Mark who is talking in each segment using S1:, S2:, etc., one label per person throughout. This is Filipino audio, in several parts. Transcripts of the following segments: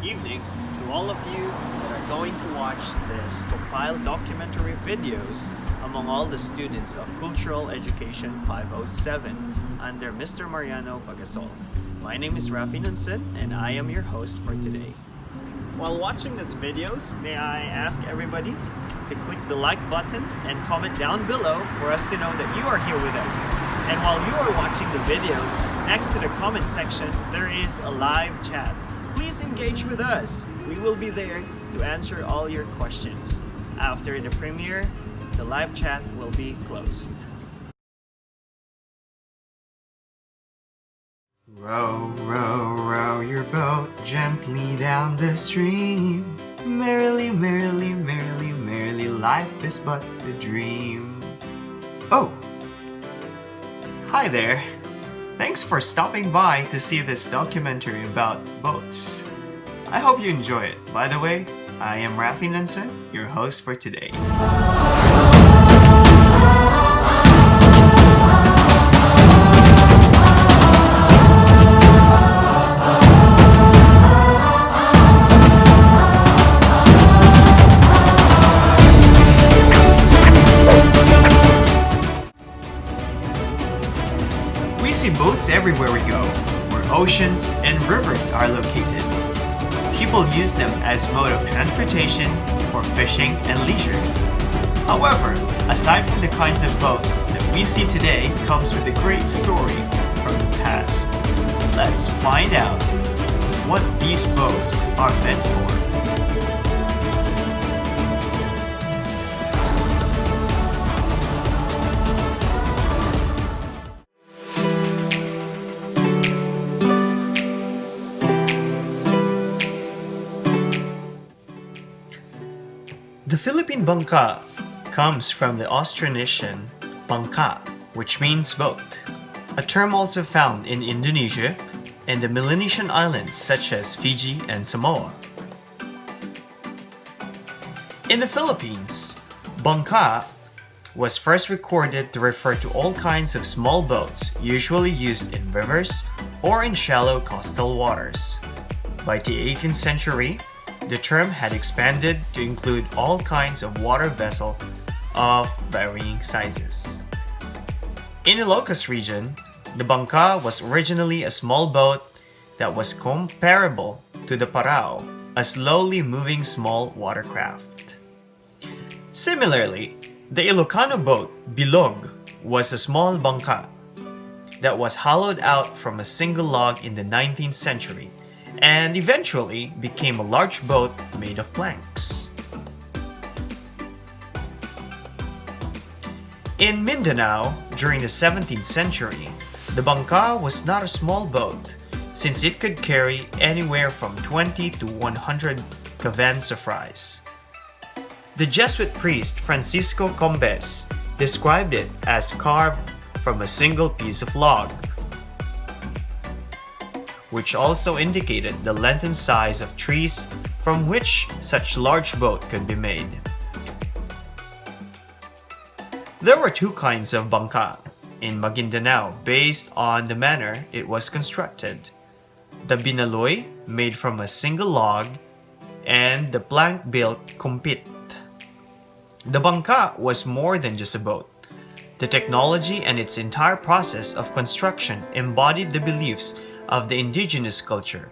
S1: evening to all of you that are going to watch this compiled documentary videos among all the students of Cultural Education 507 under Mr. Mariano Pagasol. My name is Rafi Nunson and I am your host for today. While watching these videos, may I ask everybody to click the like button and comment down below for us to know that you are here with us. And while you are watching the videos, next to the comment section, there is a live chat. Please engage with us. We will be there to answer all your questions. After the premiere, the live chat will be closed.
S2: Row, row, row your boat gently down the stream. Merrily, merrily, merrily, merrily, life is but a dream. Oh! Hi there! Thanks for stopping by to see this documentary about boats. I hope you enjoy it. By the way, I am Rafi Nunson, your host for today. We see boats everywhere we go, where oceans and rivers are located. People use them as mode of transportation for fishing and leisure. However, aside from the kinds of boat that we see today comes with a great story from the past. Let's find out what these boats are meant for. The Philippine bangka comes from the Austronesian bangka, which means boat, a term also found in Indonesia and the Melanesian islands such as Fiji and Samoa. In the Philippines, bangka was first recorded to refer to all kinds of small boats usually used in rivers or in shallow coastal waters. By the 18th century, the term had expanded to include all kinds of water vessel of varying sizes. In the Ilocos region, the bangka was originally a small boat that was comparable to the parao, a slowly moving small watercraft. Similarly, the Ilocano boat bilog was a small bangka that was hollowed out from a single log in the 19th century and eventually became a large boat made of planks. In Mindanao, during the 17th century, the bangka was not a small boat since it could carry anywhere from 20 to 100 cavans of rice. The Jesuit priest Francisco Combes described it as carved from a single piece of log, which also indicated the length and size of trees from which such large boat could be made. There were two kinds of bangka in Maguindanao based on the manner it was constructed: the binaloy, made from a single log, and the plank-built kumpit. The bangka was more than just a boat. The technology and its entire process of construction embodied the beliefs of the indigenous culture.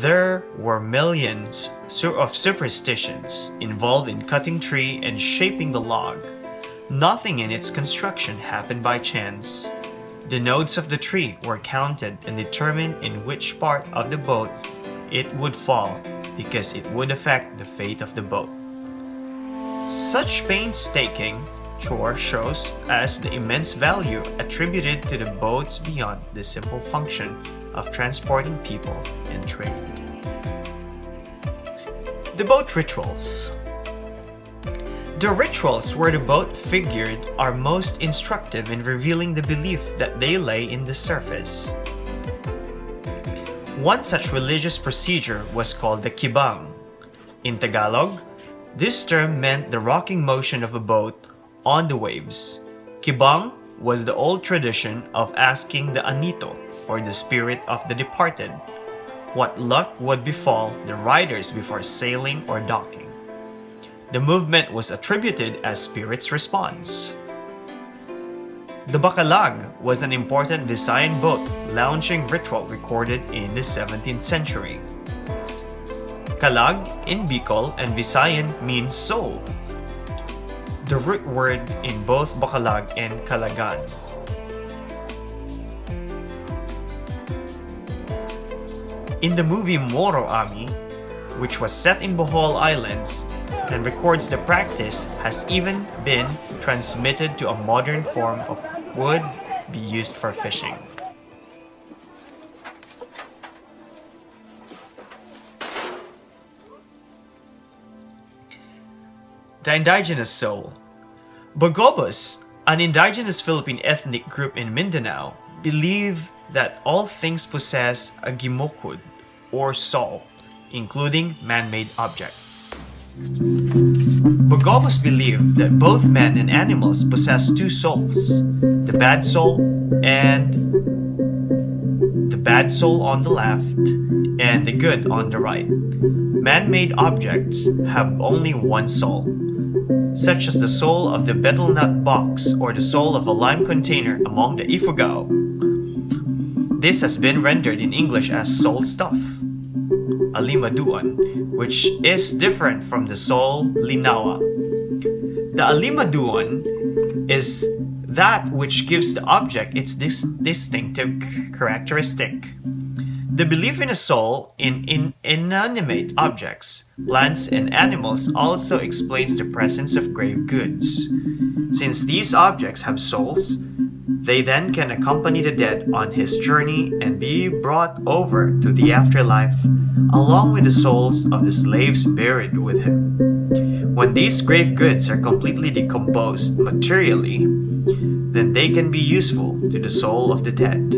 S2: There were millions of superstitions involved in cutting tree and shaping the log. Nothing in its construction happened by chance. The nodes of the tree were counted and determined in which part of the boat it would fall because it would affect the fate of the boat. Such painstaking chore shows us the immense value attributed to the boats beyond the simple function of transporting people and trade. The boat rituals. The rituals where the boat figured are most instructive in revealing the belief that they lay in the surface. One such religious procedure was called the kibang. In Tagalog, this term meant the rocking motion of a boat on the waves. Kibang was the old tradition of asking the anito, or the spirit of the departed, what luck would befall the riders before sailing or docking. The movement was attributed as spirit's response. The Bacalag was an important Visayan boat launching ritual recorded in the 17th century. Kalag in Bicol and Visayan means soul, the root word in both Bacalag and Kalagan. In the movie Moro Ami, which was set in Bohol Islands and records the practice, has even been transmitted to a modern form of wood be used for fishing. The indigenous soul. Bagobos, an indigenous Philippine ethnic group in Mindanao, believe that all things possess a gimokod, or soul, including man-made objects. Bagobos believe that both men and animals possess two souls, the bad soul on the left and the good on the right. Man-made objects have only one soul, such as the soul of the betel nut box or the soul of a lime container among the Ifugao. This has been rendered in English as soul stuff, alimaduan, which is different from the soul linawa. The alimaduan is that which gives the object its distinctive characteristic. The belief in a soul in inanimate objects, plants, and animals also explains the presence of grave goods. Since these objects have souls, they then can accompany the dead on his journey and be brought over to the afterlife, along with the souls of the slaves buried with him. When these grave goods are completely decomposed materially, then they can be useful to the soul of the dead.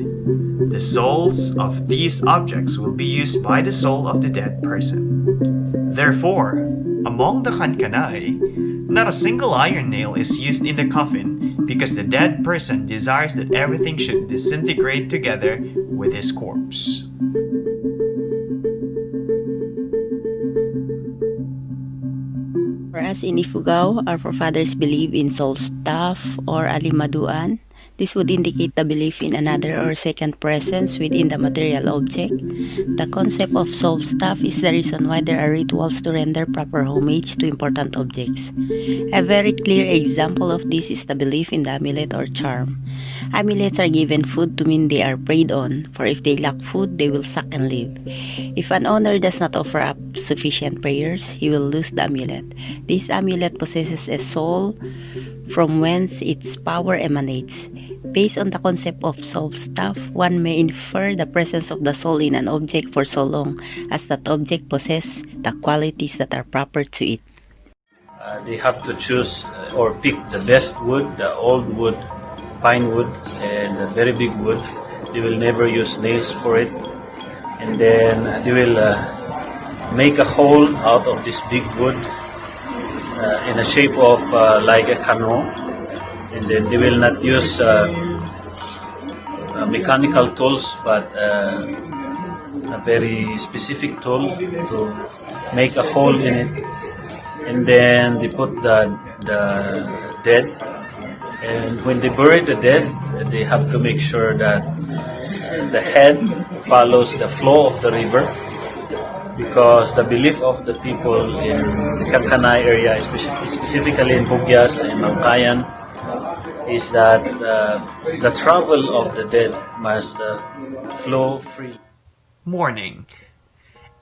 S2: The souls of these objects will be used by the soul of the dead person. Therefore, among the Kankanay, not a single iron nail is used in the coffin because the dead person desires that everything should disintegrate together with his corpse.
S3: For us in Ifugao, our forefathers believe in soul stuff or alimaduan. This would indicate the belief in another or second presence within the material object. The concept of soul stuff is the reason why there are rituals to render proper homage to important objects. A very clear example of this is the belief in the amulet or charm. Amulets are given food to mean they are preyed on, for if they lack food, they will suck and live. If an owner does not offer up sufficient prayers, he will lose the amulet. This amulet possesses a soul from whence its power emanates. Based on the concept of soul stuff, one may infer the presence of the soul in an object for so long as that object possesses the qualities that are proper to it.
S4: They have to choose or pick the best wood, the old wood, pine wood, and the very big wood. They will never use nails for it. And then they will make a hole out of this big wood in a shape of like a canoe. And then they will not use mechanical tools, but a very specific tool to make a hole in it. And then they put the dead. And when they bury the dead, they have to make sure that the head follows the flow of the river, because the belief of the people in the Kankanay area, specifically in Bugyas and Mangkayan, is that the travel of the dead must flow free.
S2: Mourning.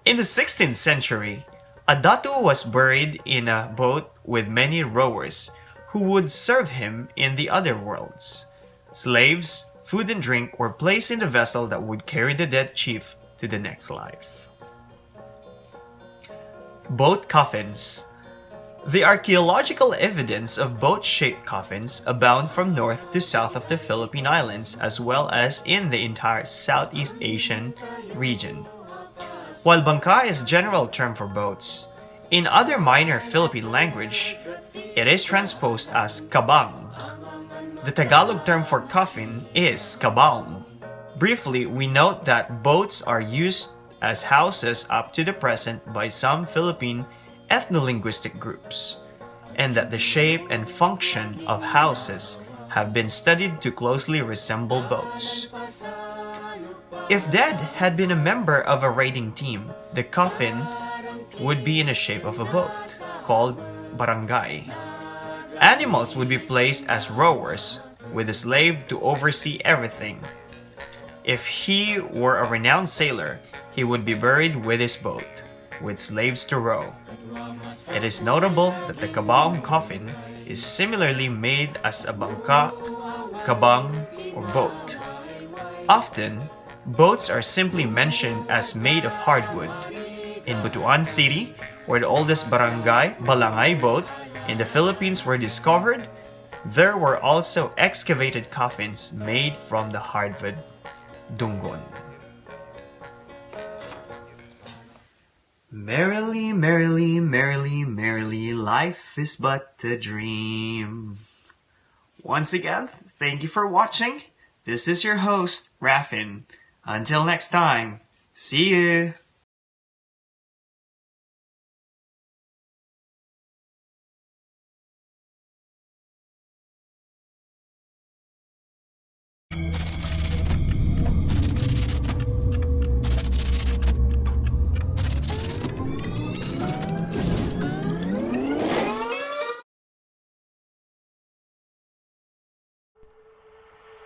S2: In the 16th century, a datu was buried in a boat with many rowers who would serve him in the other worlds. Slaves, food and drink were placed in the vessel that would carry the dead chief to the next life. Boat coffins. The archaeological evidence of boat-shaped coffins abound from north to south of the Philippine Islands as well as in the entire Southeast Asian region. While bangka is a general term for boats, in other minor Philippine language, it is transposed as kabang. The Tagalog term for coffin is kabaong. Briefly, we note that boats are used as houses up to the present by some Philippine ethno-linguistic groups, and that the shape and function of houses have been studied to closely resemble boats. If Dad had been a member of a raiding team, the coffin would be in the shape of a boat, called barangay. Animals would be placed as rowers, with a slave to oversee everything. If he were a renowned sailor, he would be buried with his boat, with slaves to row. It is notable that the kabaong coffin is similarly made as a bangka, kabang, or boat. Often, boats are simply mentioned as made of hardwood. In Butuan City, where the oldest balangay boat in the Philippines were discovered, there were also excavated coffins made from the hardwood dungon. Merrily, merrily, merrily, merrily, life is but a dream. Once again, thank you for watching. This is your host, Raffin. Until next time, see you!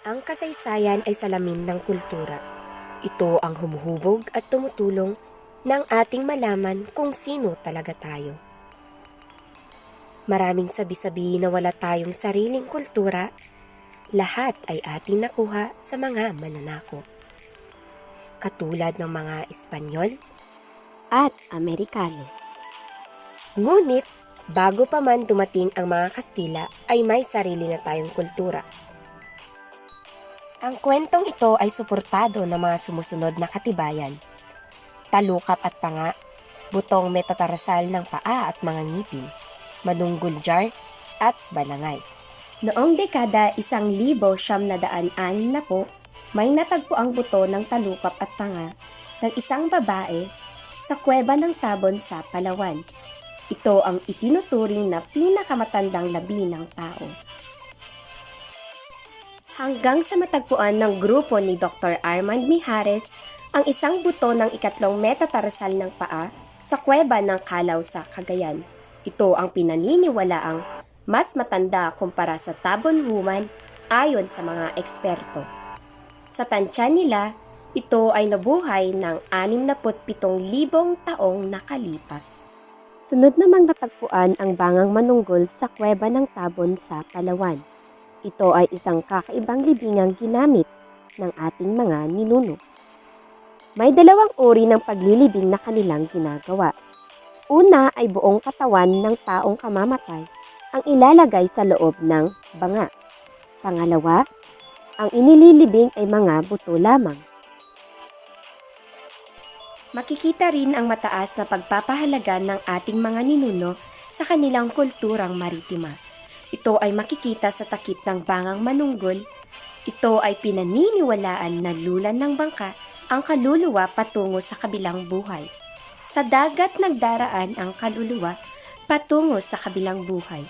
S5: Ang kasaysayan ay salamin ng kultura. Ito ang humuhubog at tumutulong ng ating malaman kung sino talaga tayo. Maraming sabi-sabi na wala tayong sariling kultura, lahat ay ating nakuha sa mga mananako. Katulad ng mga Espanyol at Amerikano. Ngunit, bago pa man dumating ang mga Kastila ay may sarili na tayong kultura. Ang kwentong ito ay suportado ng mga sumusunod na katibayan: talukap at panga, butong metatarasal ng paa at mga ngipin, manunggul jar at balangay. Noong dekada 1960 may natagpo ang buto ng talukap at panga ng isang babae sa kuweba ng Tabon sa Palawan. Ito ang itinuturing na pinakamatandang labi ng tao. Hanggang sa matagpuan ng grupo ni Dr. Armand Mijares ang isang buto ng ikatlong metatarsal ng paa sa kuweba ng Kalaw sa Cagayan. Ito ang pinaniniwalaang mas matanda kumpara sa Tabon woman ayon sa mga eksperto. Sa tansya nila, ito ay nabuhay ng 67,000 taong nakalipas. Sunod namang natagpuan ang bangang manunggol sa kuweba ng Tabon sa Palawan. Ito ay isang kakaibang libingang ginamit ng ating mga ninuno. May dalawang uri ng paglilibing na kanilang ginagawa. Una ay buong katawan ng taong kamamatay ang ilalagay sa loob ng banga. Pangalawa, ang inililibing ay mga buto lamang. Makikita rin ang mataas na pagpapahalaga ng ating mga ninuno sa kanilang kulturang maritima. Ito ay makikita sa takip ng bangang manunggol. Ito ay pinaniniwalaan na lulan ng bangka ang kaluluwa patungo sa kabilang buhay. Sa dagat nagdaraan ang kaluluwa patungo sa kabilang buhay.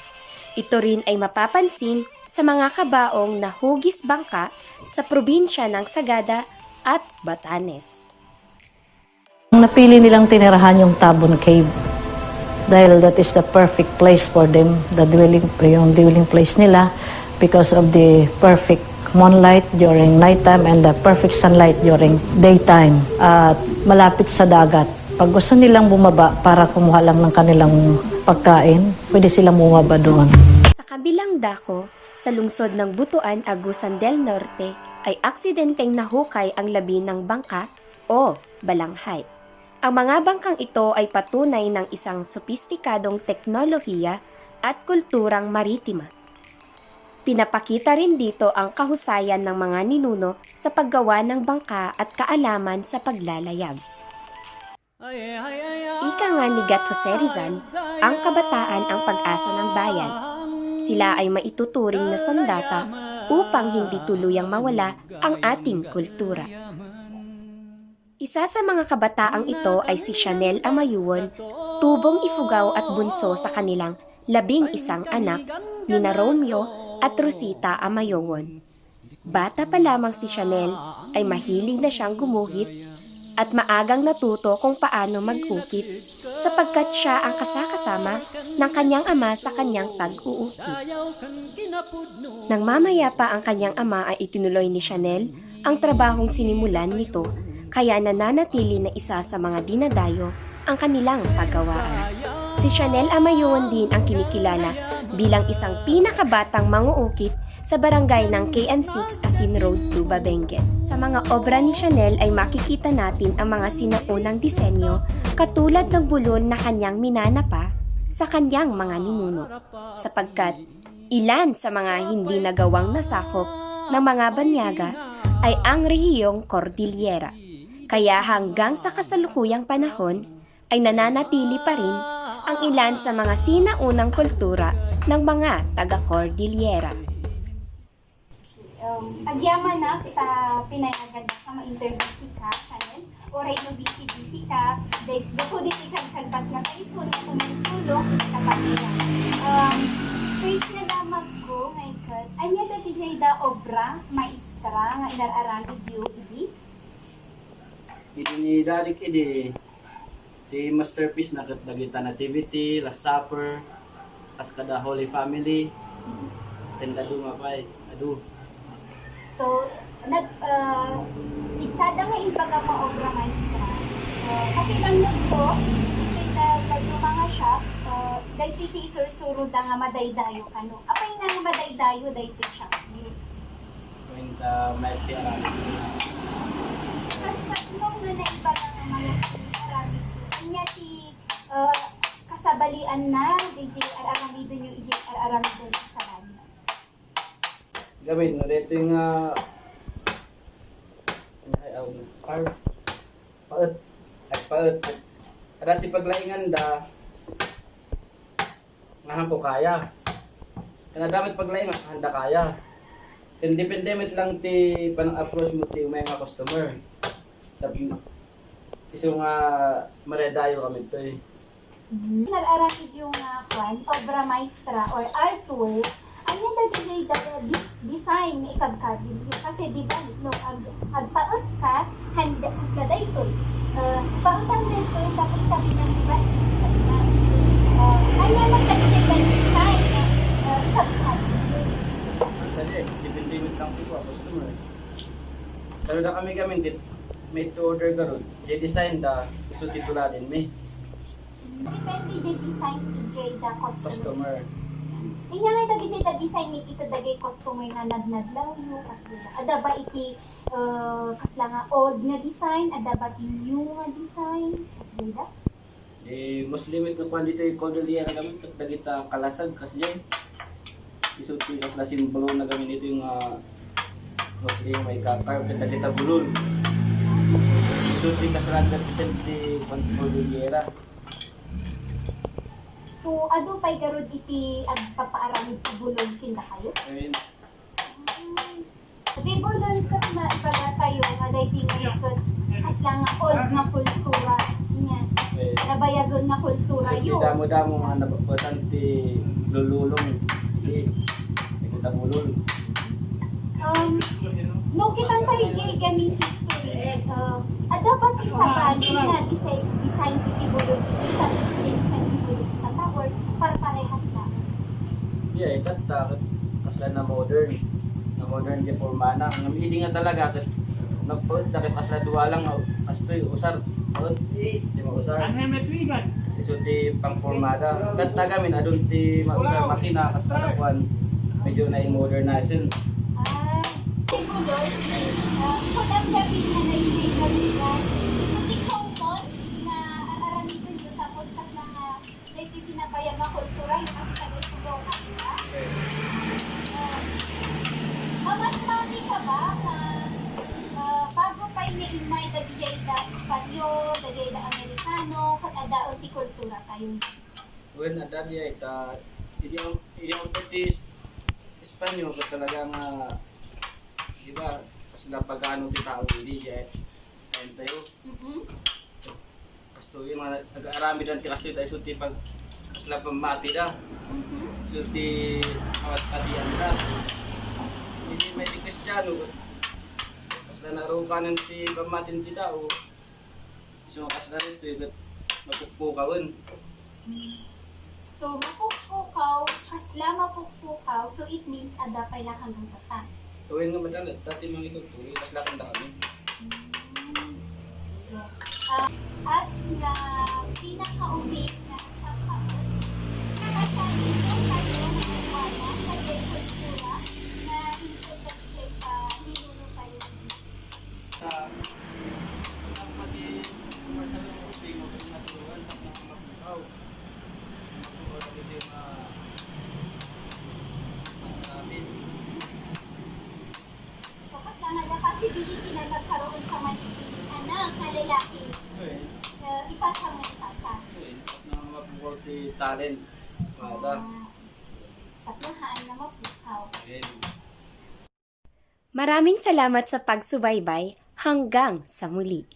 S5: Ito rin ay mapapansin sa mga kabaong na hugis bangka sa probinsya ng Sagada at Batanes.
S6: Napili nilang tinirahan yung Tabon Cave dahil that is the perfect place for them, yung dwelling place nila, because of the perfect moonlight during nighttime and the perfect sunlight during daytime. At malapit sa dagat. Pag gusto nilang bumaba para kumuha lang ng kanilang pagkain, pwede silang bumaba doon.
S5: Sa kabilang dako, sa lungsod ng Butuan, Agusan del Norte, ay aksidenteng nahukay ang labi ng bangka o balanghay. Ang mga bangkang ito ay patunay ng isang sopistikadong teknolohiya at kulturang maritima. Pinapakita rin dito ang kahusayan ng mga ninuno sa paggawa ng bangka at kaalaman sa paglalayag. Ika nga ni Gat Jose Rizal, ang kabataan ang pag-asa ng bayan. Sila ay maituturing na sandata upang hindi tuluyang mawala ang ating kultura. Isa sa mga kabataang ito ay si Chanel Amayuon, tubong Ifugao at bunso sa kanilang 11 anak, nina Romeo at Rosita Amayuon. Bata pa lamang si Chanel ay mahilig na siyang gumuhit at maagang natuto kung paano mag-ukit sapagkat siya ang kasakasama ng kanyang ama sa kanyang pag-uukit. Nang mamaya pa ang kanyang ama ay itinuloy ni Chanel ang trabahong sinimulan nito, kaya nananatili na isa sa mga dinadayo ang kanilang paggawaan. Si Chanel Amayuon din ang kinikilala bilang isang pinakabatang manguukit sa barangay ng KM6 Asin Road, Tuba, Benguet. Sa mga obra ni Chanel ay makikita natin ang mga sinaunang disenyo katulad ng bulol na kanyang minanapa sa kanyang mga ninuno, sapagkat ilan sa mga hindi nagawang nasakop ng mga banyaga ay ang rehiyong Cordillera. Kaya hanggang sa kasalukuyang panahon ay nananatili pa rin ang ilan sa mga sinaunang kultura ng mga taga-Cordillera.
S7: Agyaman na ta pinayagan na ma-interview si ka, Chanel, o ray no busy ka, dako din ikagkagpas nga taipon na tumutulong sa kapatid. First na damag ko, my God, anya dati jay da obra, maestra, nga inararan video idi?
S8: Ito ni Darik idi, di masterpiece na katagita nativity, Last Supper, as kada Holy Family, tendado mapay, adu.
S7: So, ikada nga ibaga ma-obra maestra. Kasi lang nun ko, ito mga shop, dahil ti sur-suro da nga madaydayo kano. Apay nga madaydayo, dahil ti shop.
S8: Kwenta may tiarami.
S7: Kasi nung nga na ibaga nga mga tiarami, kanya ti kasabalian na, DJ Aramido nyo, DJ Aramido sa sarami.
S8: Gamit na dito yung paut. Dati paglaingan da ngahan po kaya. Kaya damit paglaingan handa kaya. Independent lang ti panang approach mo ti mga customer. Tapi iso nga maredayo kami to eh.
S7: Nag-aramid yung obra maestra or artwork, ano yung design ni ikagkadi. Kasi di ba, no, agpaot ka, handa ka na ito. Pautan na ito, tapos sabi niya, di ba, sa ina. Ano yung magkakita design na ikagkadi?
S8: Dali, independent lang po customer. Pero na kami may to order karon. Design da gusto titula din may
S7: Depende yung design ni Jay the customer.
S8: customer.
S7: Inya nga dagi Jay the design ni ito dagi customer na nadnad lang yung kasi ada ba iti kasla nga old nga design, ada ba ti new nga design kasi da?
S8: Mas limit na kwan dito yung Cordillera gamit at dagita kalasag kasi dyan. Isuti kas na simbolo na gamit dito yung mostly may kakar at dagita bulol. Isuti kas 100% di Cordillera.
S7: So ado pay garod iti agpapaaramid ti bulol kinda kayo?
S8: Ayun,
S7: Di bulol kat na ibaga tayo nga dahi tinayot kasla nga old nga kultura niya. Nabayagon nga kultura
S8: isuti
S7: yun.
S8: damo-damo nga napapatan ti lululong di dagita bulol.
S7: No kitang tayo Jay gaming history. Ada ba ti sabali nga design ti bulol iti tapos design ti bulol iti tower para parehas na.
S8: Yeah, ikat kasla na modern di formana. Ang hindi nga talaga kat nagpod dakit kasla duwa lang astoy usar. Di mo usar. Isuti pang formada. Kat tagamin adun ti mausar makina kasla kwan medyo na modernization.
S7: Ti bulol kung ang gabi na nag-iigalugan ito ti common na araramidon yun tapos kas na dahil pinabayag nga kultura yun kasi taga-isugaw ka diba? Mamatmati ka ba na bago pa ini-imay dagiyay da Espanyol, dagiyay da Amerikano, kat adaon ti kultura tayo?
S8: When ada dia ita idiom petis Espanyol kat talaga nga di ba kasla pagano ti tao hindi siya Ayun tayo.
S7: Mm-mm.
S8: Kasto yung mga nag-arami lang kasto tayo sulti pag kasla pamati da.
S7: Mm-hmm.
S8: Sulti awat-atian da. Hindi may di Kristiyano. Kasla narukanan ti pamatin kita o so kasla rito yung mapukpukawan.
S7: So, mapukpukaw, kasla mapukpukaw, so it means ada pa lang hanggang tata.
S8: Tuwin nga madalat, dati mga ito tuwin, kasla kanda kami.
S7: Sige. As nga pinaka-ubig na pagkaon, nakasabi ko kayo na iwala sa kultura na hindi kabigay pa niluno kayo.
S8: Ang pati sumasalo ng ubing, mabalik na saluhan, tak na mapukaw. Mapukaw na ito yung namin.
S7: So, kasla nga possibility na nagkaroon sa manipili anak na lalaki, ipasa mo ipasa.
S8: Tak na mapukaw ti talent. Mada.
S7: Patluhaan na mapukaw.
S5: Maraming salamat sa pagsubaybay. Hanggang sa muli.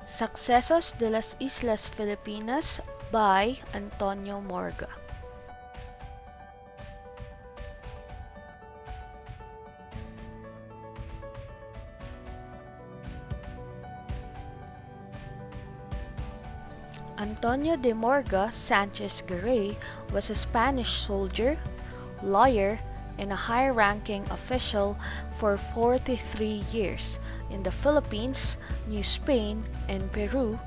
S9: Sucesos de las Islas Filipinas by Antonio Morga. Antonio de Morga Sanchez Garay was a Spanish soldier, lawyer, and a high-ranking official for 43 years in the Philippines, New Spain, and Peru,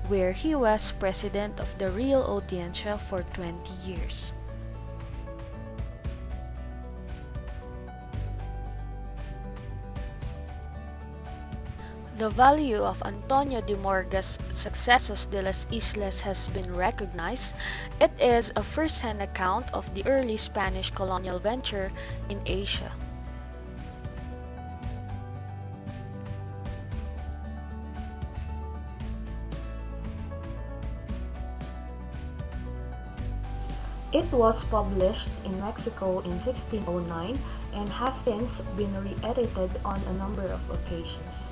S9: where he was president of the Real Audiencia for 20 years. The value of Antonio de Morga's Sucesos de las Islas has been recognized. It is a first-hand account of the early Spanish colonial venture in Asia. It was published in Mexico in 1609 and has since been re-edited on a number of occasions.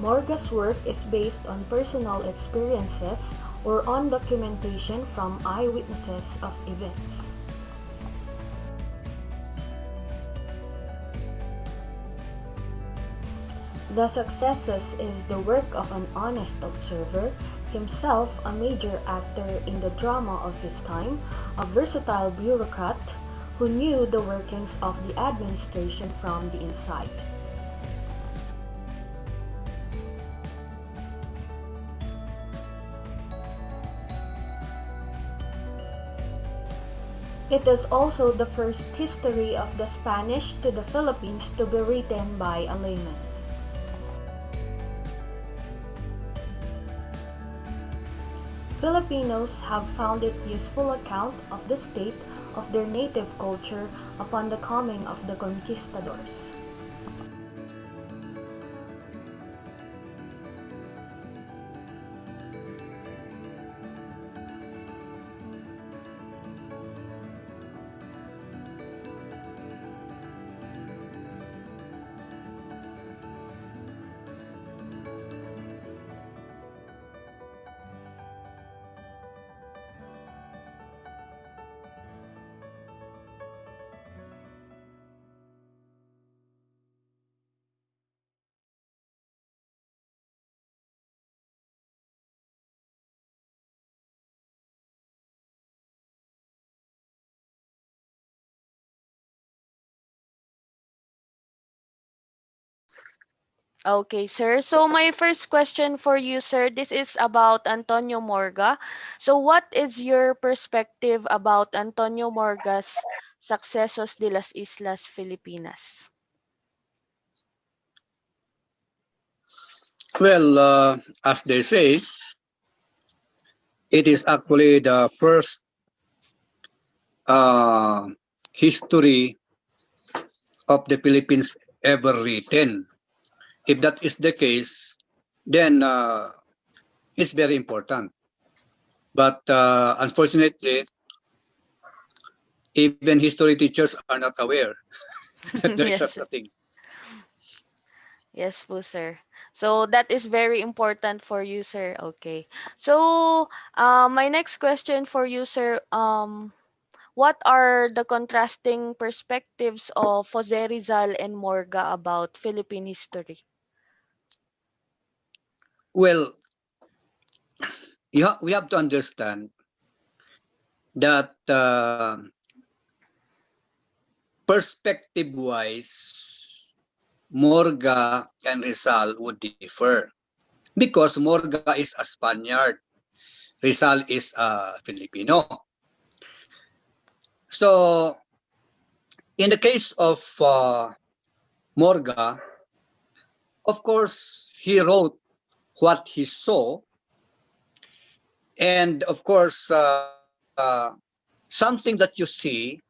S9: Morga's work is based on personal experiences or on documentation from eyewitnesses of events. The Successes is the work of an honest observer, himself a major actor in the drama of his time, a versatile bureaucrat who knew the workings of the administration from the inside. It is also the first history of the Spanish to the Philippines to be written by a layman. Filipinos have found it useful account of the state of their native culture upon the coming of the conquistadors. Okay, sir. So my first question for you, sir, this is about Antonio Morga. So what is your perspective about Antonio Morga's Sucesos de las Islas Filipinas?
S10: Well, as they say, it is actually the first uh, history of the Philippines ever written. If that is the case, then it's very important. But unfortunately, even history teachers are not aware that there is
S9: Yes.
S10: such a thing.
S9: Yes po, sir. So that is very important for you, sir. Okay. So, my next question for you, sir. What are the contrasting perspectives of Jose Rizal and Morga about Philippine history?
S10: Well, we have to understand that perspective-wise, Morga and Rizal would differ because Morga is a Spaniard, Rizal is a Filipino. So, in the case of Morga, of course, he wrote what he saw, and of course, something that you see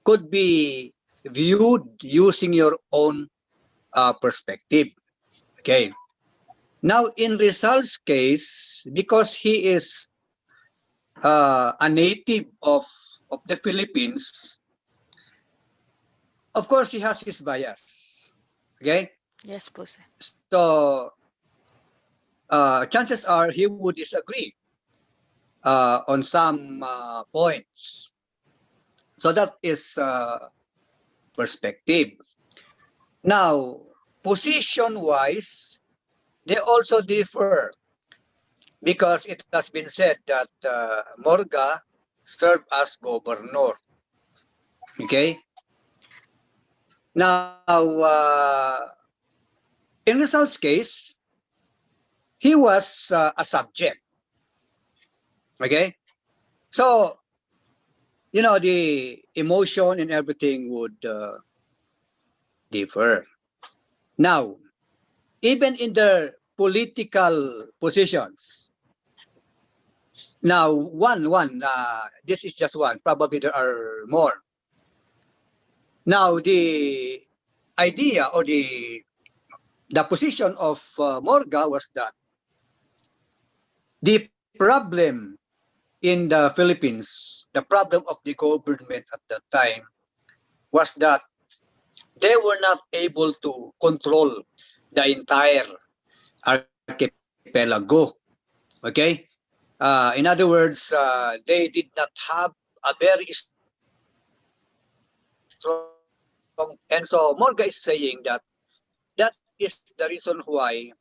S10: could be viewed using your own perspective. Okay. Now, in Rizal's case, because he is a native of the Philippines, of course, he has his bias. Okay.
S9: Yes po, sir.
S10: So, chances are he would disagree on some points. So, that is perspective. Now, position-wise, they also differ because it has been said that Morga served as governor. Okay? Now, in Rizal's case, he was a subject. Okay? So, the emotion and everything would differ. Now, even in their political positions, now, this is just one, probably there are more. Now, the idea or the position of Morga was that the problem in the Philippines, the problem of the government at that time was that they were not able to control the entire archipelago. Okay? In other words, they did not have a very strong and so Morga is saying that is the reason why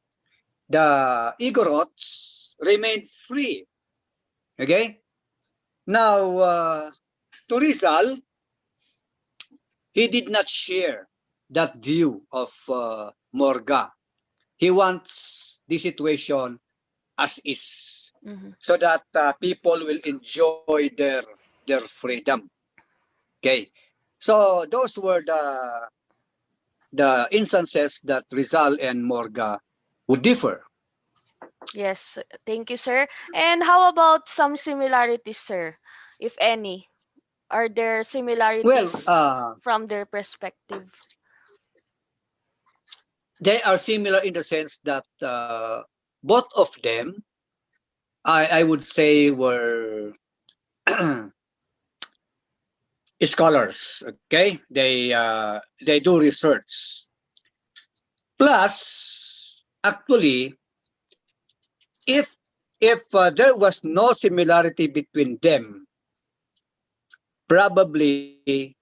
S10: the Igorots remained free. Okay? Now, to Rizal, he did not share that view of Morga. He wants the situation as is
S9: Mm-hmm.
S10: so that people will enjoy their freedom. Okay? So those were the instances that Rizal and Morga would differ.
S9: Yes, thank you, sir. And how about some similarities, sir, if any? Are there
S10: Well,
S9: similarities from their perspective?
S10: they are similar in the sense that both of them, I would say, were scholars. Okay, they do research. Plus, actually, if there was no similarity between them, probably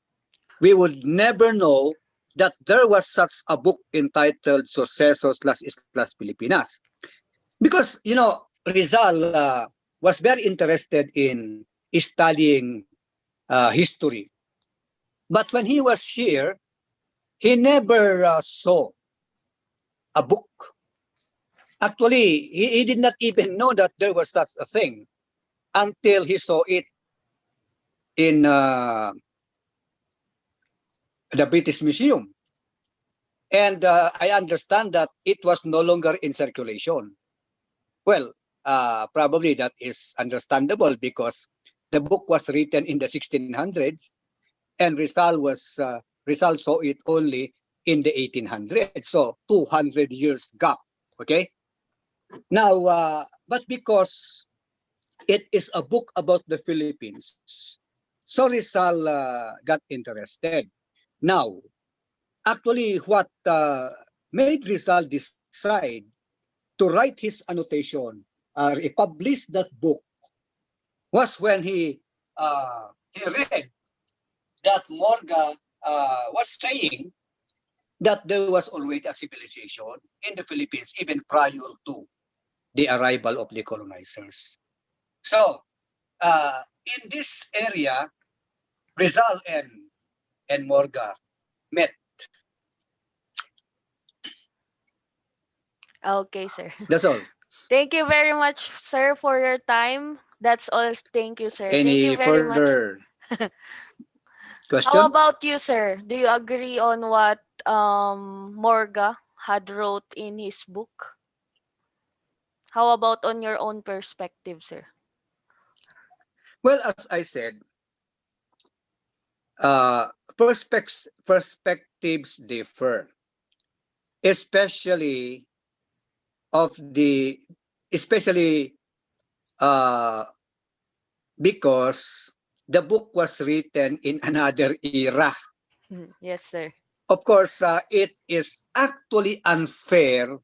S10: we would never know that there was such a book entitled Sucesos las Islas Filipinas. Because, Rizal was very interested in studying history. But when he was here, he never saw a book. Actually, he did not even know that there was such a thing until he saw it in the British Museum. And I understand that it was no longer in circulation. Well, probably that is understandable because the book was written in the 1600s and Rizal saw it only in the 1800s. So 200 years gap. Okay. Now, but because it is a book about the Philippines. So Rizal got interested. Now, actually, what made Rizal decide to write his annotation, publish that book, was when he read that Morga was saying that there was already a civilization in the Philippines even prior to the arrival of the colonizers. So, in this area, Rizal and Morga met.
S9: Okay, sir.
S10: That's all.
S9: Thank you very much, sir, for your time. That's all. Thank you, sir. Thank you
S10: Any
S9: very much.
S10: further
S9: How
S10: question?
S9: about you, sir? Do you agree on what Morga had wrote in his book? How about on your own perspective, sir?
S10: Well, as I said, perspectives differ, especially of the especially uh, because the book was written in another era.
S9: Yes, sir.
S10: Of course, it is actually unfair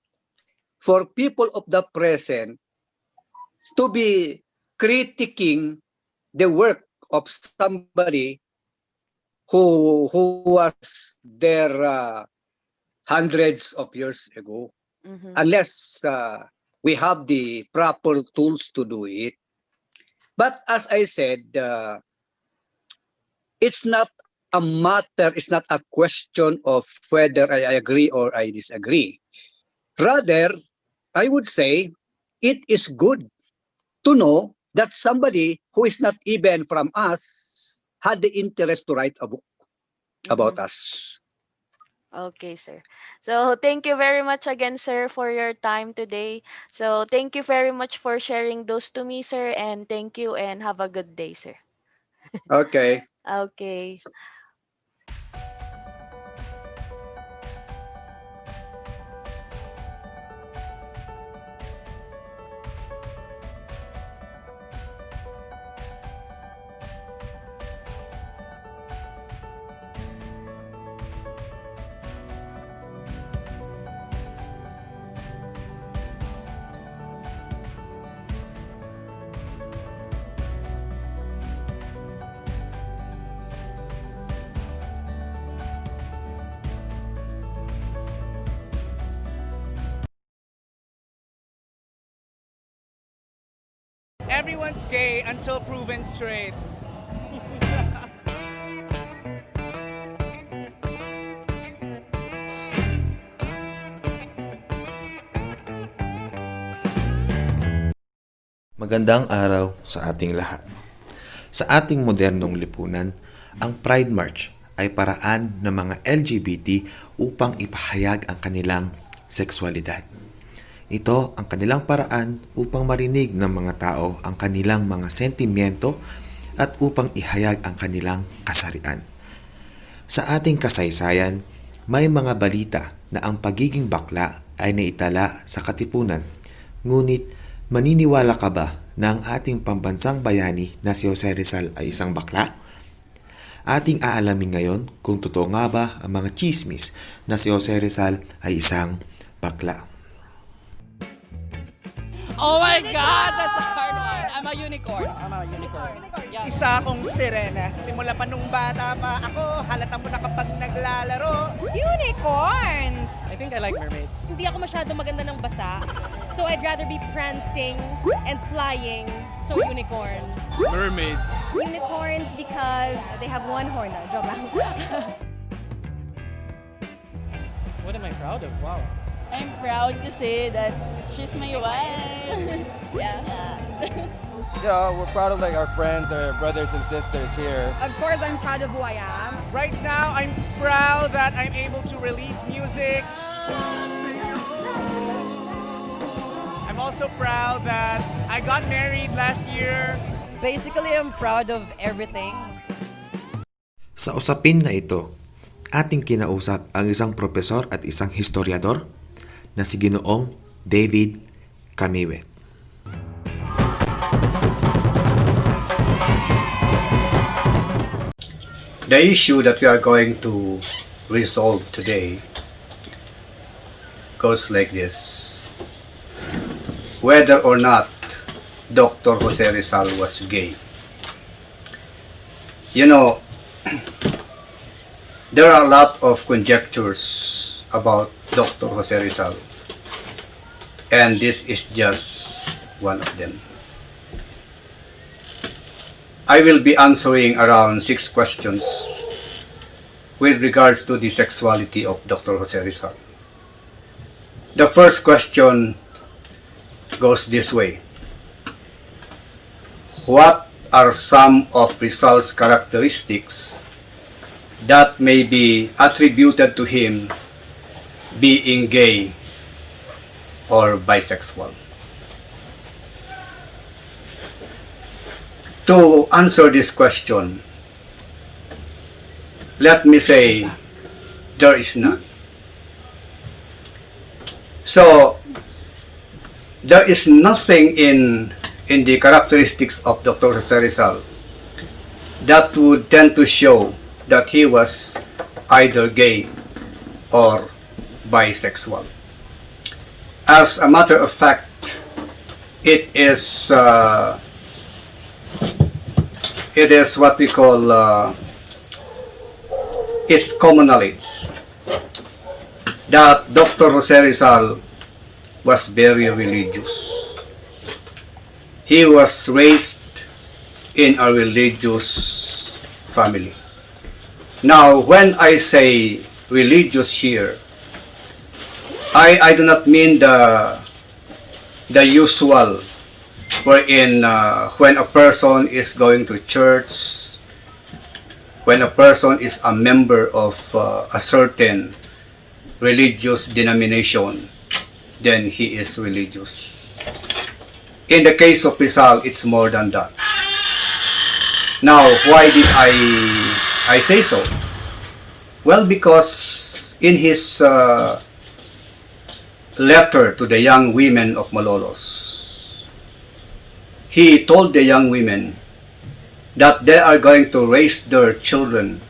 S10: for people of the present to be critiquing the work of somebody who was there hundreds of years ago,
S9: Mm-hmm.
S10: unless we have the proper tools to do it. But as I said, it's not a matter, it's not a question of whether I agree or I disagree. Rather, I would say it is good to know that somebody who is not even from us had the interest to write a book
S9: Mm-hmm.
S10: about us.
S9: Okay, sir. So thank you very much again, sir, for your time today. So thank you very much for sharing those to me, sir, and thank you and have a good day, sir.
S10: Okay.
S9: Okay.
S1: Everyone's gay until proven straight.
S11: Magandang araw sa ating lahat. Sa ating modernong lipunan, ang Pride March ay paraan ng mga LGBT upang ipahayag ang kanilang sexualidad. Ito ang kanilang paraan upang marinig ng mga tao ang kanilang mga sentimiento at upang ihayag ang kanilang kasarian. Sa ating kasaysayan, may mga balita na ang pagiging bakla ay naitala sa katipunan. Ngunit, maniniwala ka ba na ang ating pambansang bayani na si Jose Rizal ay isang bakla? Ating aalamin ngayon kung totoo nga ba ang mga chismis na si Jose Rizal ay isang bakla.
S12: Oh my God, that's a hard one. I'm a unicorn. Yeah.
S1: Isa akong sirena. Simula pa nung bata pa ako, halata mo na kapag naglalaro.
S13: Unicorns!
S12: I think I like mermaids.
S13: Hindi ako masyado maganda ng basa. So I'd rather be prancing and flying. So unicorn.
S12: Mermaids.
S13: Unicorns because they have one horn. No, joke lang.
S12: What am I proud of? Wow.
S14: I'm proud to say that she's my wife.
S13: Yeah.
S15: Yeah, we're proud of like our friends, our brothers and sisters here.
S13: Of course, I'm proud of who I am.
S1: Right now, I'm proud that I'm able to release music. I'm also proud that I got married last year.
S12: Basically, I'm proud of everything.
S11: Sa usapin na ito, ating kinausap ang isang propesor at isang historiador na si Ginoong David Camiwet.
S10: The issue that we are going to resolve today goes like this. Whether or not Dr. Jose Rizal was gay. You know, there are a lot of conjectures about Dr. Jose Rizal, and this is just one of them. I will be answering around 6 questions with regards to the sexuality of Dr. Jose Rizal. The first question goes this way. What are some of Rizal's characteristics that may be attributed to him being gay or bisexual? To answer this question, let me say there is none. So, there is nothing in the characteristics of Dr. Jose Rizal that would tend to show that he was either gay or bisexual. As a matter of fact, it is what we call it's common knowledge that Dr. Jose Rizal was very religious. He was raised in a religious family. Now, when I say religious here, I do not mean the usual wherein when a person is going to church, when a person is a member of a certain religious denomination, then he is religious. In the case of Rizal, it's more than that. Now, why did I say so? Well, because in his letter to the young women of Malolos, he told the young women that they are going to raise their children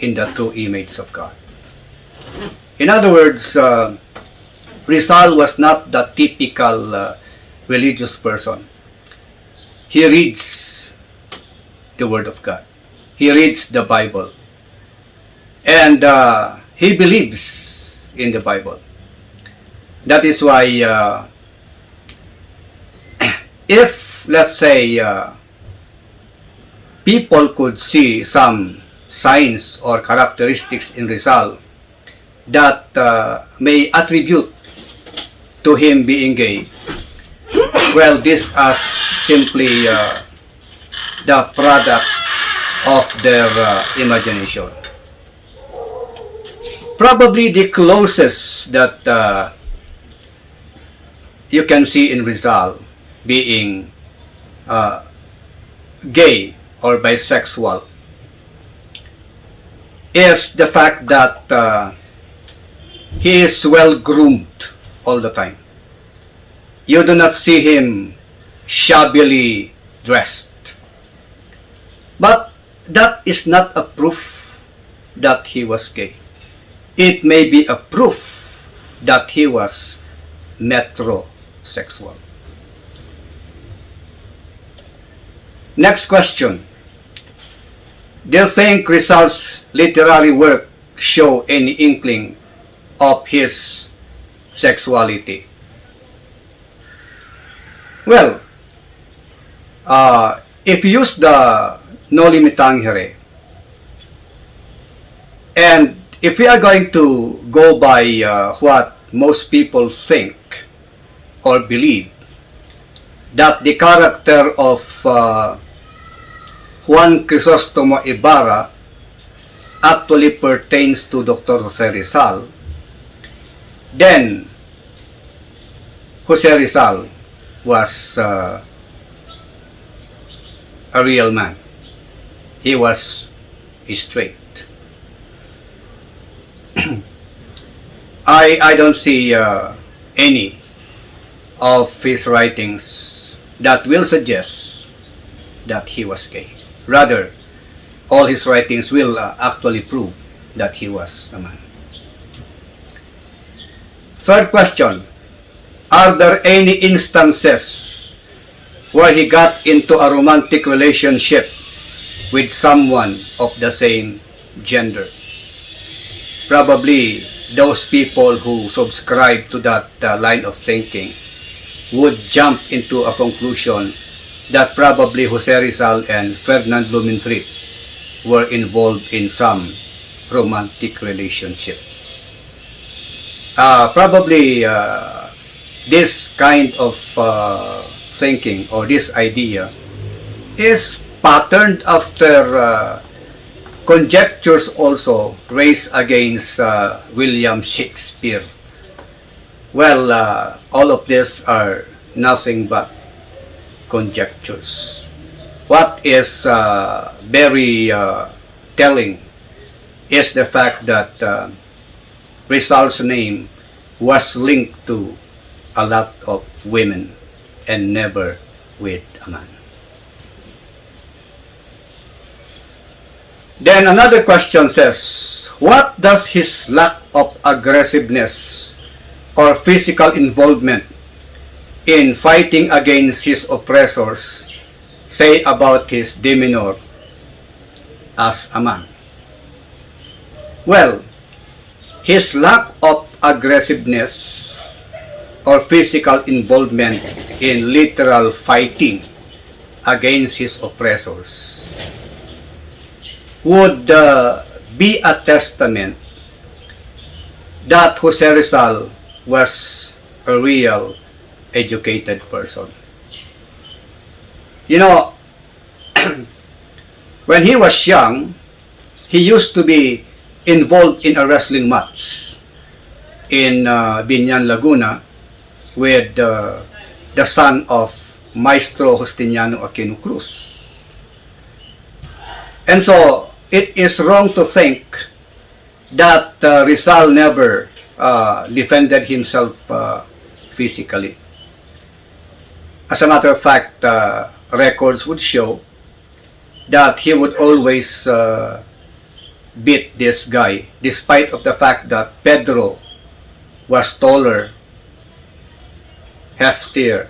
S10: in the true image of God. In other words, Rizal was not the typical religious person. He reads the Word of God. He reads the Bible. And he believes in the Bible. That is why if, let's say, people could see some signs or characteristics in Rizal that may attribute to him being gay, well, this is simply the product of their imagination. Probably the closest that you can see in Rizal being gay or bisexual is the fact that he is well groomed all the time. You do not see him shabbily dressed. But that is not a proof that he was gay. It may be a proof that he was metrosexual. Next question. Do you think Rizal's literary work show any inkling of his sexuality? Well, if you use the Noli Me Tangere, and if we are going to go by what most people think or believe, that the character of Juan Crisostomo Ibarra actually pertains to Dr. Jose Rizal, then Jose Rizal was a real man. He was straight. I don't see any of his writings that will suggest that he was gay. Rather, all his writings will actually prove that he was a man. Third question, are there any instances where he got into a romantic relationship with someone of the same gender? Probably those people who subscribe to that line of thinking would jump into a conclusion that probably Jose Rizal and Ferdinand Blumentritt were involved in some romantic relationship. Probably this kind of thinking or this idea is patterned after conjectures also raised against William Shakespeare. Well, all of this are nothing but conjectures. What is very telling is the fact that Rizal's name was linked to a lot of women and never with a man. Then another question says, what does his lack of aggressiveness or physical involvement in fighting against his oppressors say about his demeanor as a man? Well, his lack of aggressiveness or physical involvement in literal fighting against his oppressors would be a testament that Jose Rizal was a real educated person. You know, when he was young, he used to be involved in a wrestling match in Binyan, Laguna with the son of Maestro Justiniano Aquino Cruz. And so, it is wrong to think that Rizal never defended himself physically. As a matter of fact, records would show that he would always beat this guy, despite of the fact that Pedro was taller, heftier.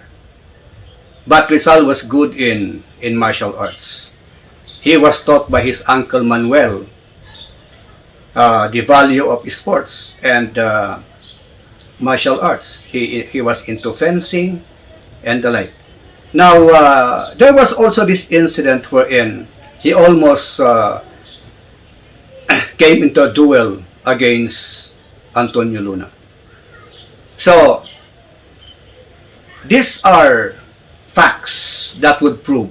S10: But Rizal was good in martial arts. He was taught by his uncle Manuel the value of sports and martial arts. He was into fencing and the like. Now, there was also this incident wherein he almost came into a duel against Antonio Luna. So, these are facts that would prove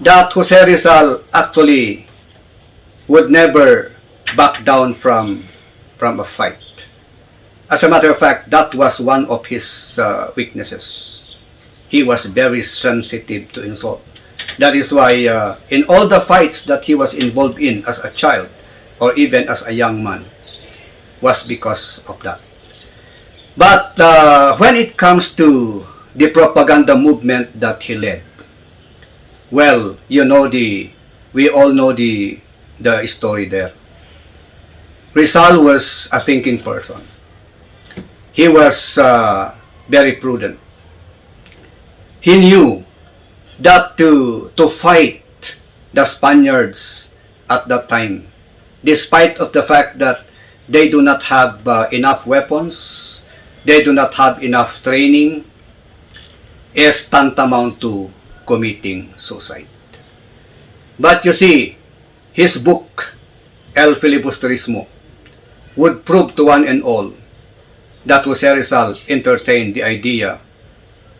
S10: that Jose Rizal actually would never back down from a fight. As a matter of fact, that was one of his weaknesses. He was very sensitive to insult. That is why in all the fights that he was involved in as a child or even as a young man was because of that. But when it comes to the propaganda movement that he led, well, we all know the story there. Rizal was a thinking person. He was very prudent. He knew that to fight the Spaniards at that time, despite of the fact that they do not have enough weapons, they do not have enough training, is tantamount to committing suicide. But you see, his book, El Filibusterismo, would prove to one and all that Jose Rizal entertained the idea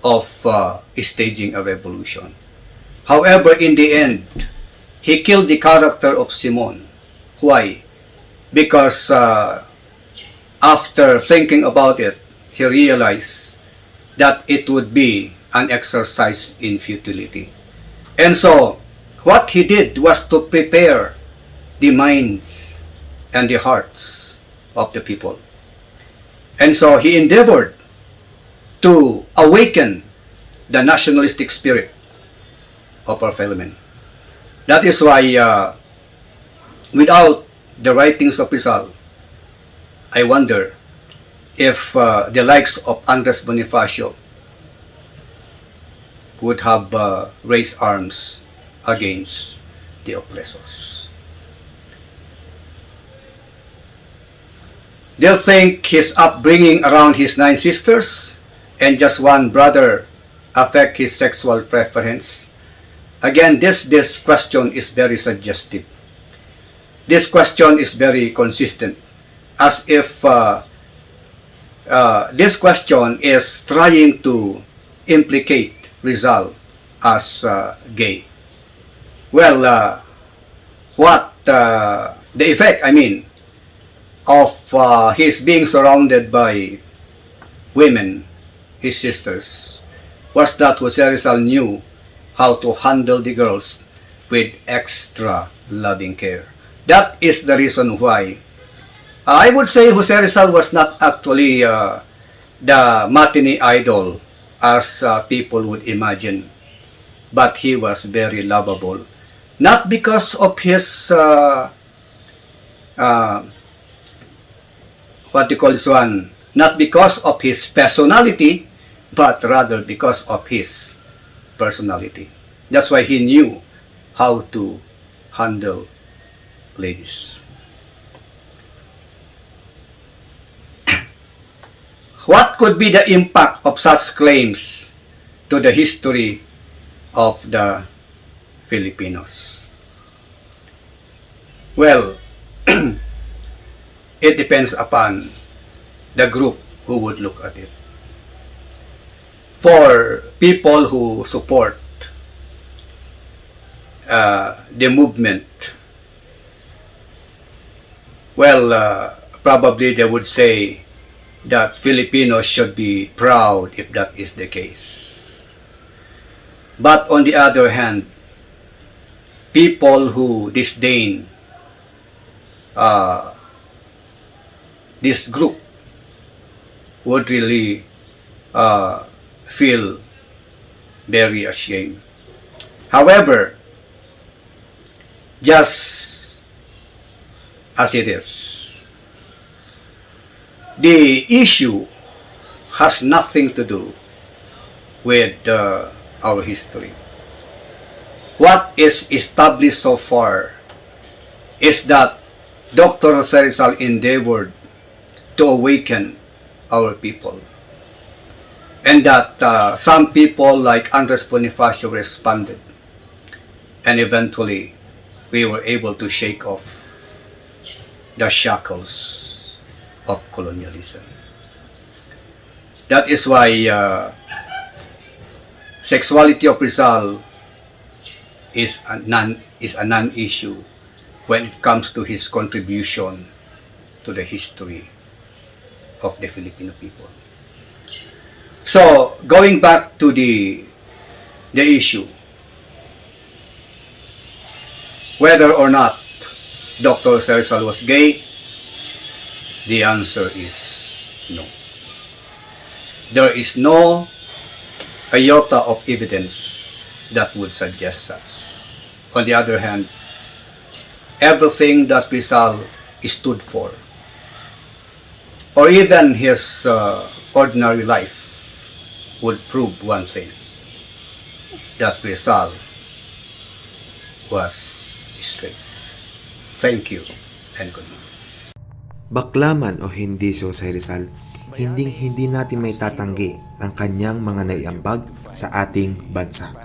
S10: of staging a revolution. However, in the end, he killed the character of Simon. Why? Because after thinking about it, he realized that it would be an exercise in futility. And so, what he did was to prepare the minds and the hearts of the people. And so he endeavored to awaken the nationalistic spirit of our fellow men. That is why, without the writings of Rizal, I wonder if the likes of Andres Bonifacio would have raised arms against the oppressors. They'll think his upbringing around his 9 sisters and just one brother affect his sexual preference. Again, this question is very suggestive. This question is very consistent, as if this question is trying to implicate Rizal as gay. Well, what the effect, I mean, of his being surrounded by women, his sisters, was that Jose Rizal knew how to handle the girls with extra loving care. That is the reason why I would say Jose Rizal was not actually the matinee idol as people would imagine, but he was very lovable. Not because of his what do you call this one? Not because of his personality, but rather because of his personality. That's why he knew how to handle ladies. What could be the impact of such claims to the history of the Filipinos? Well, it depends upon the group who would look at it. For people who support the movement, well, probably they would say that Filipinos should be proud if that is the case. But on the other hand, people who disdain this group would really feel very ashamed. However, just as it is, the issue has nothing to do with our history. What is established so far is that Dr. Jose Rizal endeavored to awaken our people, and that some people like Andres Bonifacio responded, and eventually we were able to shake off the shackles of colonialism. That is why sexuality of Rizal is a non-issue when it comes to his contribution to the history of the Filipino people. So, going back to the issue, whether or not Dr. Jose Rizal was gay, the answer is no. There is no iota of evidence that would suggest such. On the other hand, everything that Rizal stood for, or even his ordinary life, would prove one thing, that Rizal was straight. Thank you and good night.
S11: Bakla man o hindi si Jose Rizal, hindi natin may tatanggi ang kanyang mga naiambag sa ating bansa.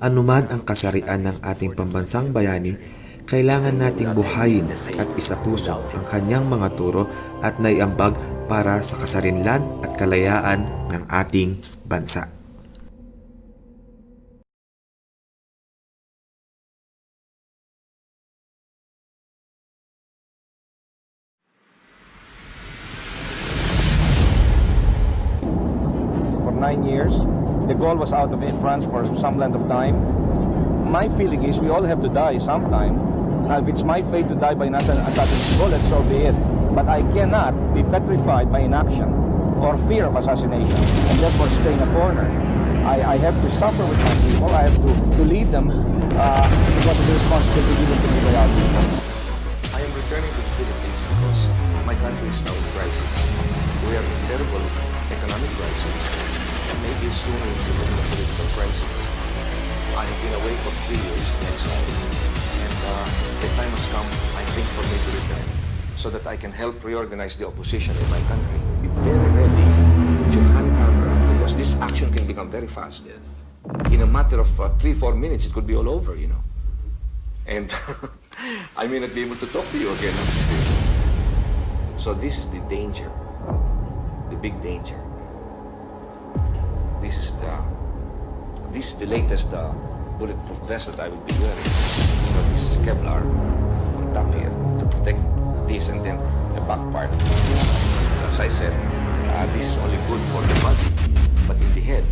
S11: Anuman ang kasarian ng ating pambansang bayani, kailangan nating buhayin at isapuso ang kanyang mga turo at naiambag para sa kasarinlan at kalayaan ng ating bansa.
S16: For 9 years, the goal was out of France for some length of time. My feeling is we all have to die sometime. Now, if it's my fate to die by an assassin's bullet, so be it. But I cannot be petrified by inaction or fear of assassination and therefore stay in a corner. I have to suffer with my people. I have to lead them because of the responsibility given to me by our people.
S11: I am returning to the Philippines because my country is now in crisis. We are in terrible economic crisis, and maybe soon we will be in a political crisis. I have been away for 3 years in exile, and the time has come, I think, for me to return, so that I can help reorganize the opposition in my country. Be very ready with your hand camera, because this action can become very fast. Yes. In a matter of 3-4 minutes, it could be all over, you know. And I may not be able to talk to you again. So this is the danger, the big danger. This is the latest bulletproof vest that I will be wearing. You know, this is Kevlar on top here to protect this, and then the back part. As I said, this is only good for the body, but in the head,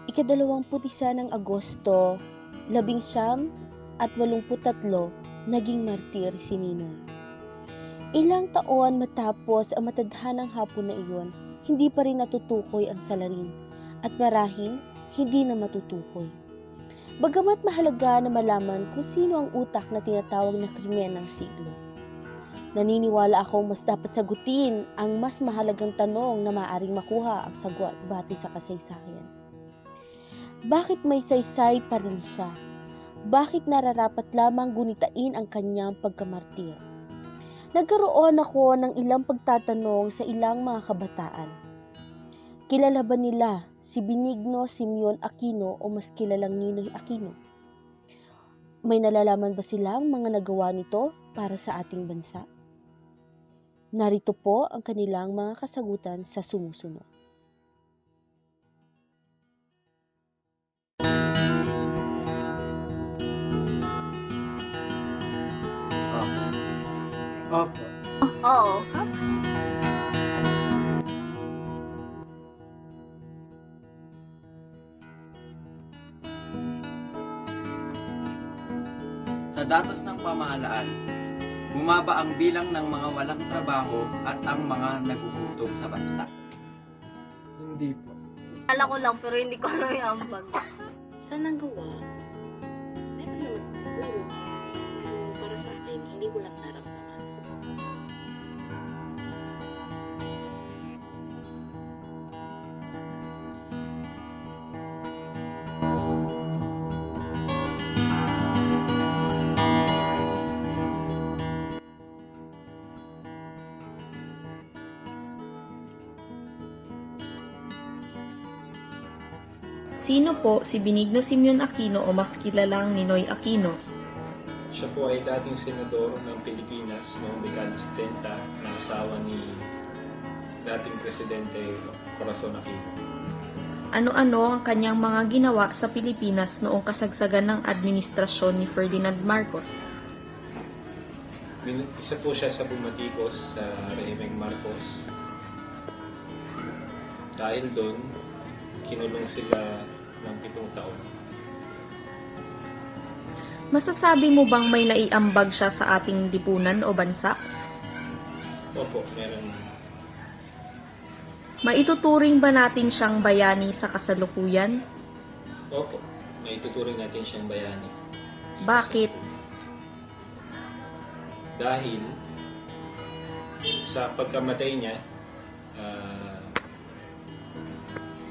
S17: Ika-21 ng Agosto, 1983, naging martir si Ninoy. Ilang taon matapos ang matadhanang hapon na iyon, hindi pa rin natutukoy ang salarin at marahil hindi na matutukoy. Bagamat mahalaga na malaman kung sino ang utak na tinatawag na krimen ng siglo. Naniniwala akong mas dapat sagutin ang mas mahalagang tanong na maaaring makuha ang sagot batay sa kasaysayan. Bakit may saysay pa rin siya? Bakit nararapat lamang gunitain ang kanyang pagkamartir? Nagkaroon ako ng ilang pagtatanong sa ilang mga kabataan. Kilala ba nila si Benigno Simeon Aquino o mas kilalang Ninoy Aquino? May nalalaman ba silang mga nagawa nito para sa ating bansa? Narito po ang kanilang mga kasagutan sa sumusunod.
S8: Opo.
S18: Oo.
S8: Sa datos ng pamahalaan, bumaba ang bilang ng mga walang trabaho at ang mga nagugutom sa bansa.
S15: Hindi po.
S18: Kala ko lang pero hindi ko alam yung ambag.
S19: Saan ang gawa? Meron naman siguro. Pero para sa akin, hindi ko lang naramdaman.
S20: Sino po si Benigno Simeon Aquino o mas kilalang Ninoy Aquino?
S21: Siya po ay dating senador ng Pilipinas noong dekada 70 na asawa ni dating Presidente Corazon Aquino.
S20: Ano-ano ang kanyang mga ginawa sa Pilipinas noong kasagsagan ng administrasyon ni Ferdinand Marcos?
S21: Isa po siya sa bumatikos sa rehimeng Marcos. Dahil doon, kinulong sila ng 7 taon.
S20: Masasabi mo bang may naiambag siya sa ating lipunan o bansa?
S21: Opo, meron.
S20: Maituturing ba natin siyang bayani sa kasalukuyan?
S21: Opo, maituturing natin siyang bayani.
S20: Bakit?
S21: Dahil sa pagkamatay niya,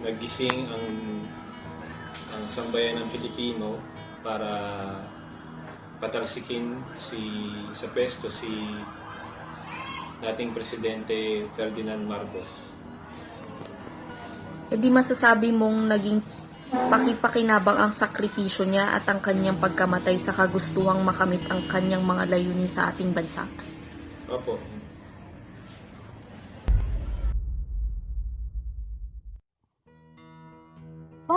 S21: nagising ang sambayan ng Pilipino para patalsikin sa pwesto si dating Presidente Ferdinand Marcos.
S20: E di masasabi mong naging pakipakinabang ang sakripisyo niya at ang kanyang pagkamatay sa kagustuhang makamit ang kanyang mga layunin sa ating bansa?
S21: Opo.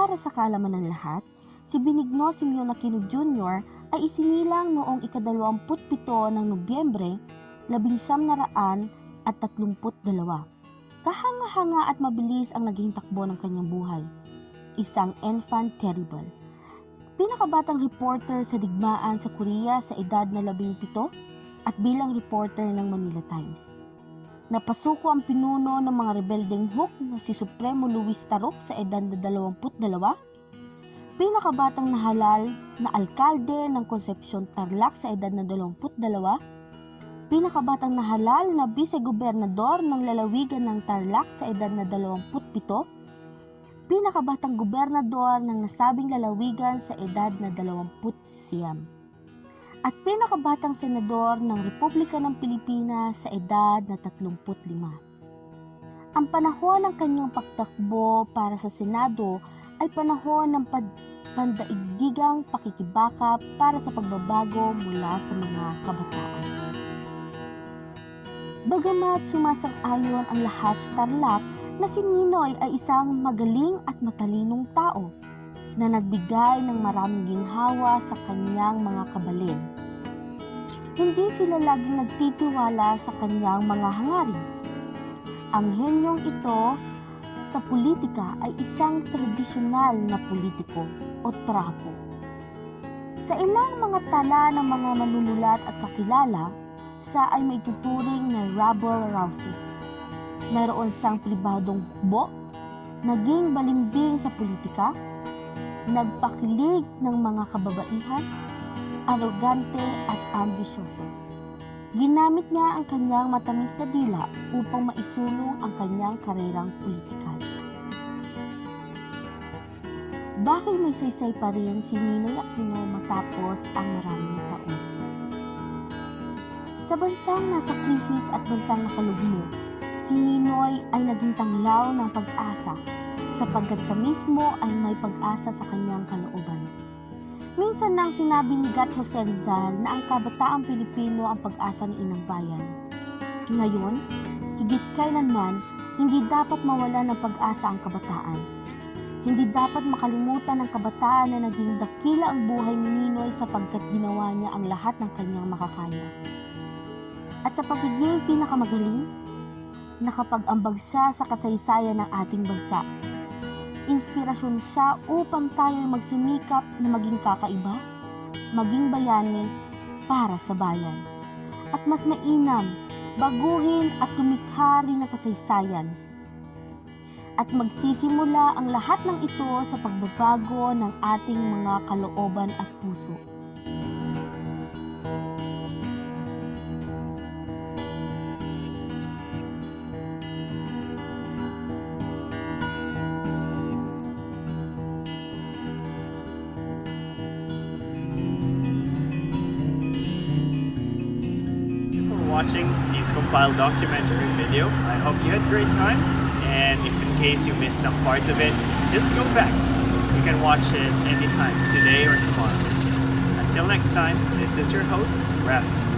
S17: para sa kaalaman ng lahat, si Benigno Simeon Aquino Jr. ay isinilang noong ika-27 ng Nobyembre 1932. Kahanga-hanga at mabilis ang naging takbo ng kanyang buhay. Isang enfant terrible. Pinakabatang reporter sa digmaan sa Korea sa edad na 17 at bilang reporter ng Manila Times. Napasuko ang pinuno ng mga rebeldeng Huk na si Supremo Luis Tarok sa edad na 22. Pinakabatang nahalal na alkalde ng Concepcion Tarlac sa edad na 22. Pinakabatang nahalal na vice-gobernador ng lalawigan ng Tarlac sa edad na 27. Pinakabatang gobernador ng nasabing lalawigan sa edad na 29. At pinakabatang senador ng Republika ng Pilipinas sa edad na 35. Ang panahon ng kanyang pagtakbo para sa Senado ay panahon ng pandaigdigang pakikibaka para sa pagbabago mula sa mga kabataan. Bagamat sumasang-ayon ang lahat sa Tarlac na si Ninoy ay isang magaling at matalinong tao na nagbigay ng maraming ginhawa sa kanyang mga kabalin. Hindi sila laging nagtitiwala sa kanyang mga hangarin. Ang henyong ito sa politika ay isang tradisyonal na politiko o trapo. Sa ilang mga tala ng mga manunulat at kakilala, siya ay may tuturing na rabble-rouser. Mayroon siyang pribadong hukbo, naging balimbing sa politika, nagpakilig ng mga kababaihan, arogante at ambisyoso. Ginamit niya ang kanyang matamis na dila upang maisulong ang kanyang karerang politikal. Bakit may saysay pa rin si Ninoy Aquino matapos ang maraming taon? Sa bansang nasa krisis at bansang nakalugmok, si Ninoy ay naging tanglaw ng pag-asa sapagkat siya mismo ay may pag-asa sa kanyang kalooban. Minsan nang sinabi ni Gat Jose Rizal na ang kabataang Pilipino ang pag-asa ng inang bayan. Ngayon, higit kailanman, hindi dapat mawala ng pag-asa ang kabataan. Hindi dapat makalimutan ng kabataan na naging dakila ang buhay ni Ninoy sapagkat ginawa niya ang lahat ng kanyang makakaya. At sa pagiging pinakamagaling, nakapag-ambag siya sa kasaysayan ng ating bansa. Inspirasyon siya upang tayo magsumikap na maging kakaiba, maging bayani para sa bayan. At mas mainam, baguhin at tumikha rin ng kasaysayan. At magsisimula ang lahat ng ito sa pagbabago ng ating mga kalooban at puso.
S1: Watching this compiled documentary video. I hope you had a great time, and if in case you missed some parts of it, just go back. You can watch it anytime, today or tomorrow. Until next time, this is your host, Raph.